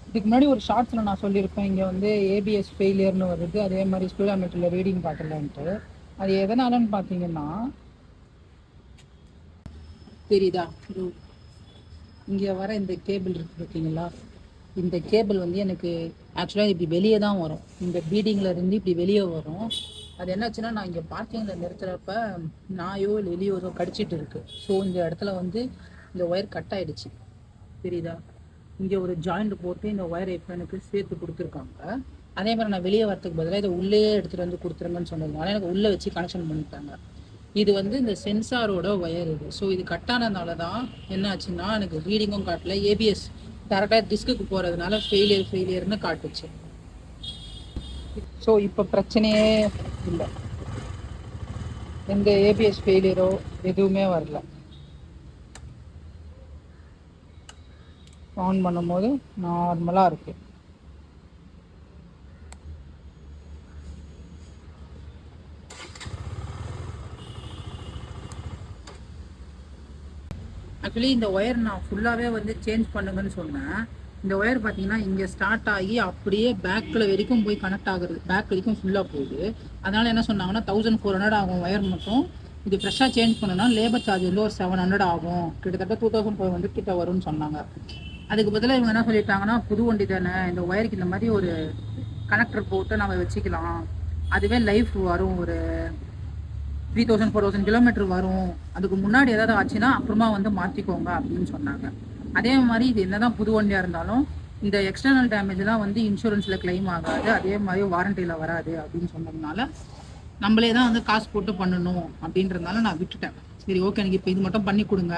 இதுக்கு முன்னாடி ஒரு ஷார்ட்ஸில் நான் சொல்லியிருப்பேன், இங்கே வந்து ஏபிஎஸ் ஃபெயிலியர்னு வருது, அதே மாதிரி ஸ்பீடோமீட்டரில் ரீடிங் காட்டலன்ட்டு. அது எதனாலன்னு பார்த்தீங்கன்னா, தெரியுதா, இங்கே வர இந்த கேபிள் இருக்குது பார்த்தீங்களா, இந்த கேபிள் வந்து எனக்கு ஆக்சுவலாக இப்படி வெளியே தான் வரும், இந்த பீடிங்கில் இருந்து இப்படி வெளியே வரும். அது என்னாச்சுன்னா, நான் இங்கே பார்க்கிங்கில் நிறுத்துறப்ப நாயோ இல்லை எலியோ கடிச்சிட்டு இருக்கு. ஸோ இந்த இடத்துல வந்து இந்த ஒயர் கட் ஆகிடுச்சு. தெரியுதா, இங்கே ஒரு ஜாயிண்ட் போட்டு இந்த ஒயரை இப்போ எனக்கு சேர்த்து கொடுத்துருக்காங்க. அதே மாதிரி நான் வெளியே வரதுக்கு பதிலாக இதை உள்ளே எடுத்துகிட்டு வந்து கொடுத்துருங்கன்னு சொன்னதுனால எனக்கு உள்ளே வச்சு கனெக்ஷன் பண்ணிட்டாங்க. இது வந்து இந்த சென்சாரோட ஒயர் இது. ஸோ இது கட்டானதுனால தான் என்ன ஆச்சுன்னா, எனக்கு ரீடிங்கும் காட்டல, ஏபிஎஸ் டேரெக்டாக டிஸ்க்கு போகிறதுனால ஃபெயிலியர்னு காட்டுச்சு. ஸோ இப்போ பிரச்சனையே இல்லை, எந்த ஏபிஎஸ் ஃபெயிலியரோ எதுவுமே வரல. ஆன் பண்ணும்போது நார்மலாக இருக்குது. ஆக்சுவலி இந்த ஒயர் நான் ஃபுல்லாகவே வந்து சேஞ்ச் பண்ணுங்கன்னு சொன்னேன். இந்த ஒயர் பார்த்தீங்கன்னா இங்கே ஸ்டார்ட் ஆகி அப்படியே பேக்கில் வரைக்கும் போய் கனெக்ட் ஆகுறது, பேக் வரைக்கும் ஃபுல்லாக போகுது. அதனால் என்ன சொன்னாங்கன்னா 1400 ஆகும் ஒயர் மட்டும். இது ஃப்ரெஷ்ஷாக சேஞ்ச் பண்ணணும்னா லேபர் சார்ஜ் வந்து ஒரு 700 ஆகும், கிட்டத்தட்ட 2500 கிட்ட வரும்னு சொன்னாங்க. அதுக்கு பதிலாக இவங்க என்ன சொல்லிட்டாங்கன்னா, புது வண்டி தானே, இந்த ஒயருக்கு இந்த மாதிரி ஒரு கனெக்டர் போட்டு நம்ம வச்சுக்கலாம், அதுவே லைஃப் வரும், ஒரு 3000 4000 கிலோமீட்டர் வரும், அதுக்கு முன்னாடி ஏதாவது ஆச்சுன்னா அப்புறமா வந்து மாற்றிக்கோங்க அப்படின்னு சொன்னாங்க. அதே மாதிரி இது என்னதான் புது வண்டியாக இருந்தாலும் இந்த எக்ஸ்டர்னல் டேமேஜ்லாம் வந்து இன்சூரன்ஸில் கிளைம் ஆகாது, அதே மாதிரி வாரண்டியில் வராது அப்படின்னு சொன்னதுனால நம்மளே தான் வந்து காசு போட்டு பண்ணணும் அப்படின்றதுனால நான் விட்டுட்டேன். சரி ஓகே, எனக்கு இப்போ இது மட்டும் பண்ணி கொடுங்க,